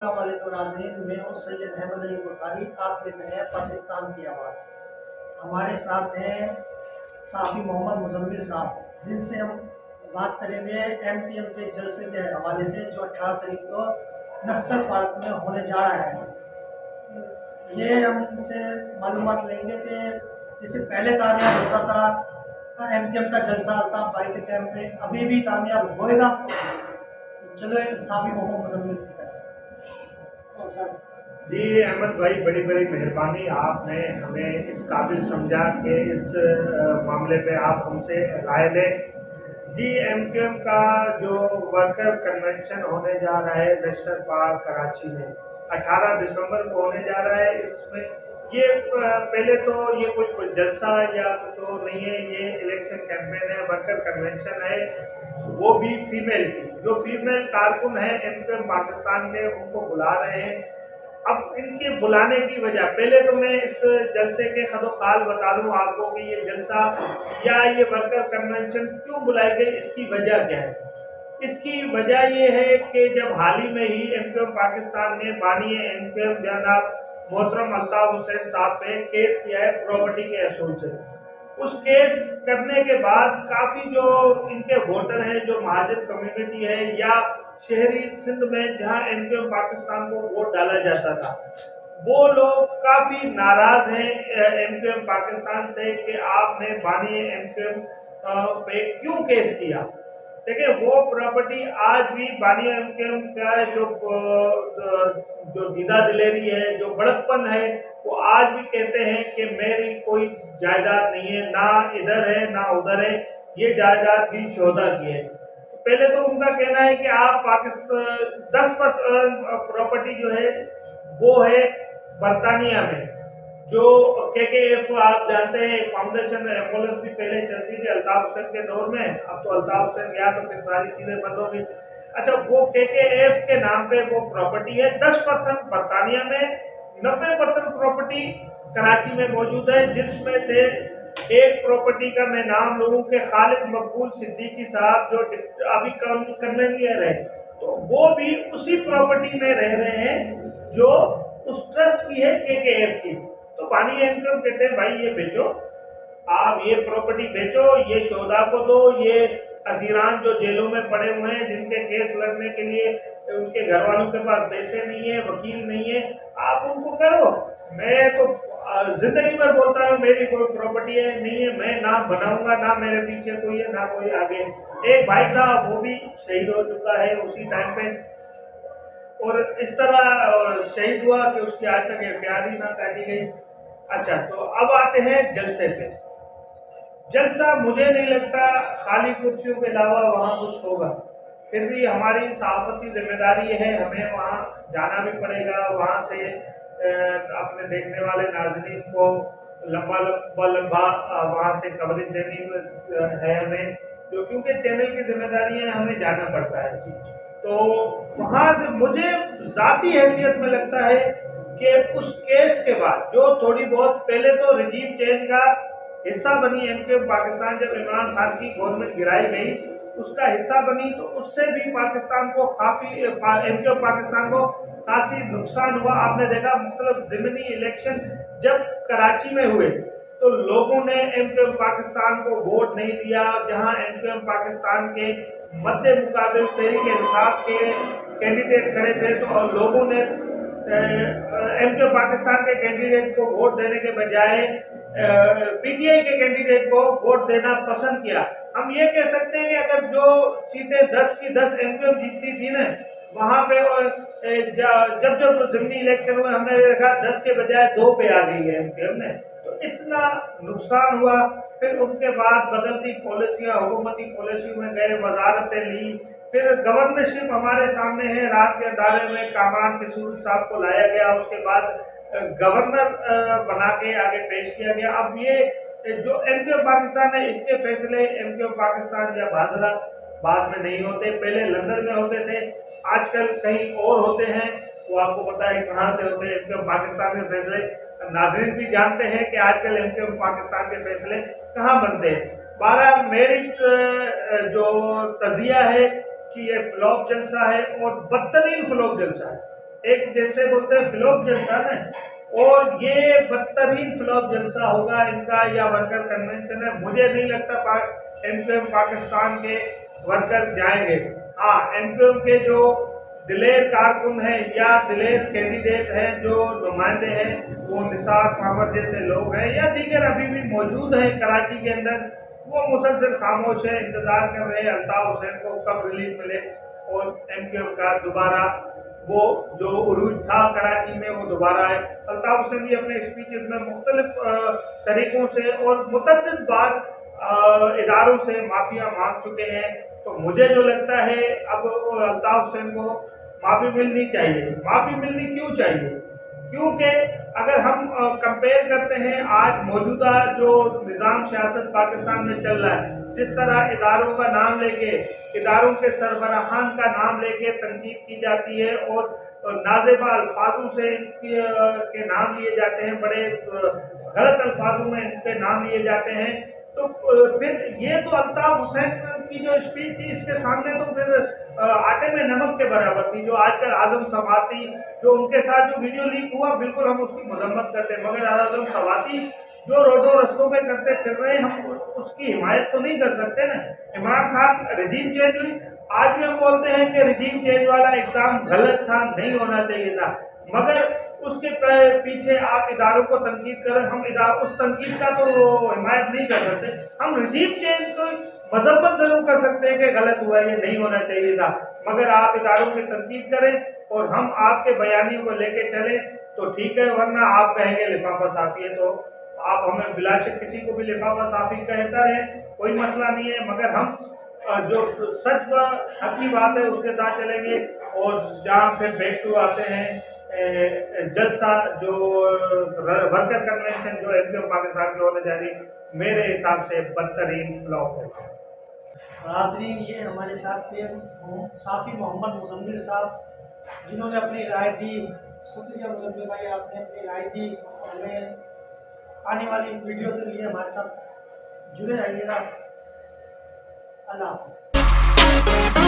नाज़रीन, मैं हूँ सैयद अहमद अली बुखारी। आप देख रहे हैं पाकिस्तान की आवाज़। हमारे साथ हैं साफ़ी मोहम्मद मुज़म्मिल साहब, जिनसे हम बात करेंगे MTM के जलसे के हवाले से, जो 18 तारीख को नस्तर पार्क में होने जा रहा है। ये हम उनसे मालूमात लेंगे कि जैसे पहले कामयाब होता था MTM का जलसा आता बाई के टाइम पे, अभी भी कामयाब होएगा। चलो साफ़ी मोहम्मद मुज़म्मिल की तरफ। जी अहमद भाई, बड़ी बड़ी मेहरबानी, आपने हमें इस काबिल समझा कि इस मामले पे आप हमसे राय लें। जी MQM का जो वर्कर कन्वेंशन होने जा रहा है नेशनल पार्क कराची में 18 दिसंबर को होने जा रहा है। इसमें ये पहले तो ये कोई जलसा या कुछ और नहीं है, ये इलेक्शन कैंपेन है, वर्कर कन्वेंशन है, वो भी फीमेल की। जो फीमेल कारकुन है MQM पाकिस्तान के, उनको बुला रहे हैं। अब इनके बुलाने की वजह, पहले तो मैं इस जलसे के खदोखाल बता दूं आपको कि ये जलसा या ये वर्कर कन्वेंशन क्यों बुलाई गई, इसकी वजह क्या है। इसकी वजह ये है कि जब हाल ही में ही MQM पाकिस्तान ने बानी MQM जनाब मोहतरम अल्ताफ हुसैन साहब पे केस किया है प्रॉपर्टी के असूल से। उस केस करने के बाद काफ़ी जो इनके वोटर हैं, जो महाजन कम्युनिटी है या शहरी सिंध में जहां MQM पाकिस्तान को वोट डाला जाता था, वो लोग काफ़ी नाराज़ हैं MQM पाकिस्तान से कि आपने बानी MQM पे क्यों केस किया। देखिए, वो प्रॉपर्टी आज भी बानी MQM का जो दीदा दिलेरी है, जो बड़कपन है, वो आज भी कहते हैं कि मेरी कोई जायदाद नहीं है, ना इधर है ना उधर है, ये जायदाद भी शोधा की है। पहले तो उनका कहना है कि आप पाकिस्तान 10% प्रॉपर्टी जो है वो है बरतानिया में, जो KKF आप जानते हैं, फाउंडेशन एम्बुलेंस भी पहले चलती थी अल्ताफ हुसैन के दौर में। अब तो अल्ताफ हुसैन गया तो फिर सारी चीज़ें बंद हो गई। अच्छा, वो KKF के नाम पे वो प्रॉपर्टी है। 10% बरतानिया में, 90% प्रॉपर्टी कराची में मौजूद है, जिसमें से एक प्रॉपर्टी का मैं नाम लूँ कि खालिद मकबूल सिद्दीकी साहब, जो अभी कन्वेनियर है, तो वो भी उसी प्रॉपर्टी में रह रहे हैं जो उस ट्रस्ट की है KKF की। तो बानी MQM कहते हैं भाई ये बेचो, आप ये प्रॉपर्टी बेचो, ये शोधा को दो, ये असीरान जो जेलों में पड़े हुए हैं, जिनके केस लड़ने के लिए उनके घर वालों के पास पैसे नहीं है, वकील नहीं है, आप उनको करो। मैं तो जिंदगी भर बोलता हूँ मेरी कोई प्रॉपर्टी है नहीं है, मैं ना बनाऊंगा, ना मेरे पीछे कोई है, ना कोई आगे। एक भाई था, वो भी शहीद हो चुका है उसी टाइम पे, और इस तरह शहीद हुआ कि उसकी आज तक FIR ही ना काटी गई। अच्छा, तो अब आते हैं जलसे पे। जलसा मुझे नहीं लगता खाली कुर्सियों के अलावा वहाँ कुछ होगा, फिर भी हमारी सहाफती जिम्मेदारी है, हमें वहाँ जाना भी पड़ेगा। वहाँ से अपने देखने वाले नाज़रीन को लंबा वहाँ से कवरेज देनी है हमें, जो क्योंकि चैनल की जिम्मेदारी है, हमें जाना पड़ता है। तो वहाँ मुझे ज़ाती हैसियत में लगता है कि उस केस के बाद जो थोड़ी बहुत पहले तो रजीम चेंज का हिस्सा बनी MQM पाकिस्तान, जब इमरान खान की गवर्नमेंट गिराई गई उसका हिस्सा बनी, तो उससे भी पाकिस्तान को काफ़ी MQM पाकिस्तान को काफ़ी नुकसान हुआ। आपने देखा, मतलब ज़मीनी इलेक्शन जब कराची में हुए तो लोगों ने MQM पाकिस्तान को वोट नहीं दिया। जहां MQM पाकिस्तान के मध्य मुकाबले तहरीक इंसाफ के कैंडिडेट खड़े थे, तो लोगों ने MQM पाकिस्तान के कैंडिडेट को वोट देने के बजाय PTI के कैंडिडेट को वोट देना पसंद किया। हम ये कह सकते हैं कि अगर जो सीटें 10 की 10 MQM जीतती थी ना, वहाँ पे जब जब ज़मीनी इलेक्शन हुए हमने देखा 10 के बजाय 2 पे आ गई है MQM ने, तो इतना नुकसान हुआ। फिर उनके बाद बदलती पॉलिसियाँ, हुकूमती पॉलिसी में गए, वजारतें ली, फिर गवर्नरशिप हमारे सामने है, रात के अंधारे में कामरान किशोर साहब को लाया गया, उसके बाद गवर्नर बना के आगे पेश किया गया। अब ये जो MQM पाकिस्तान है, इसके फैसले MQM पाकिस्तान या भादरा बाद में नहीं होते, पहले लंदन में होते थे, आजकल कहीं और होते हैं। वो आपको पता है कहाँ से होते हैं MQM पाकिस्तान के फैसले, नाज़रीन भी जानते हैं कि आजकल MQM पाकिस्तान के फैसले कहाँ बनते हैं। 12 मेरी जो तजिया है कि ये फ्लॉप जलसा है और बदतरीन फ्लॉप जलसा है। एक जैसे बोलते हैं फ्लॉप जलसा ना, और ये बदतरीन फ्लॉप जलसा होगा इनका या वर्कर कन्वेंशन है। मुझे नहीं लगता एमक्यूएम पाकिस्तान के वर्कर जाएंगे। हाँ, एमक्यूएम के जो दिलेर कारकुन हैं या दिलेर कैंडिडेट हैं, जो नुमाइंदे हैं, वो निसार कामर जैसे लोग हैं या दीगर अभी भी मौजूद हैं कराची के अंदर, वो मुसलसल खामोश है, इंतज़ार कर रहे हैं अल्ताफ़ हुसैन को कब रिलीफ मिले और एमक्यूएम का दोबारा वो जो उरूज था कराची में वो दोबारा आए। अल्ताफ़ हुसैन भी अपने स्पीचेस में मुख्तलिफ तरीक़ों से और मुतअद्दिद बार इदारों से माफ़िया मांग चुके हैं। तो मुझे जो लगता है अब अल्ताफ़ हुसैन को माफ़ी मिलनी चाहिए। माफ़ी मिलनी क्यों चाहिए? क्योंकि अगर हम कंपेयर करते हैं आज मौजूदा जो निज़ाम सियासत पाकिस्तान में चल रहा है, जिस तरह इदारों का नाम लेके, इदारों के सरबराहान का नाम लेके तनकीद की जाती है और नाज़ेबा अल्फाजों से के नाम लिए जाते हैं, बड़े गलत अल्फाजों में इनके नाम लिए जाते हैं, तो फिर ये तो अल्ताफ़ हुसैन की जो स्पीच थी इसके सामने तो फिर आटे में नमक के बराबर थी। जो आजकल आज़म सवाती जो उनके साथ जो वीडियो लीक हुआ, बिल्कुल हम उसकी मजम्मत करते हैं, मगर आज़म सवाती जो रोडों रस्तों में करते फिर रहे, हम उसकी हिमायत तो नहीं कर सकते ना। इमरान खान रिजीम चेंज हुई, आज भी हम बोलते हैं कि रिजीम चेंज वाला इक़दाम गलत था, नहीं होना चाहिए था, मगर उसके पीछे आप इदारों को तनकीद करें, हम उस तनकीद का तो हिमायत नहीं कर सकते। हम रिजीम चेंज को मजम्मत जरूर कर सकते हैं कि गलत हुआ, ये नहीं होना चाहिए था, मगर आप इदारों की तनकीद करें और हम आपके बयानियों को लेके चलें तो ठीक है, वरना आप कहेंगे लिफाफा साफी है, तो आप हमें बिलाशक किसी को भी लिफाफा साफी कहता है, कोई मसला नहीं है, मगर हम जो सच व हक की बात है उसके साथ चलेंगे। और जहाँ फिर बैक टू आते हैं जलसा जो वर्कर कन्वेंशन जो एमक्यूएम पाकिस्तान की होने जा रही, मेरे हिसाब से बदतरीन फ्लॉप है। नाज़रीन, ये हमारे साथ थे साफ़ी मोहम्मद मुज़म्मिल साहब, जिन्होंने अपनी राय दी। शुक्रिया मुज़म्मिल भाई, आपने अपनी राय दी। हमें आने वाली वीडियो के लिए हमारे साथ जुड़े रहिएगा। अल्लाह हाफ़िज़।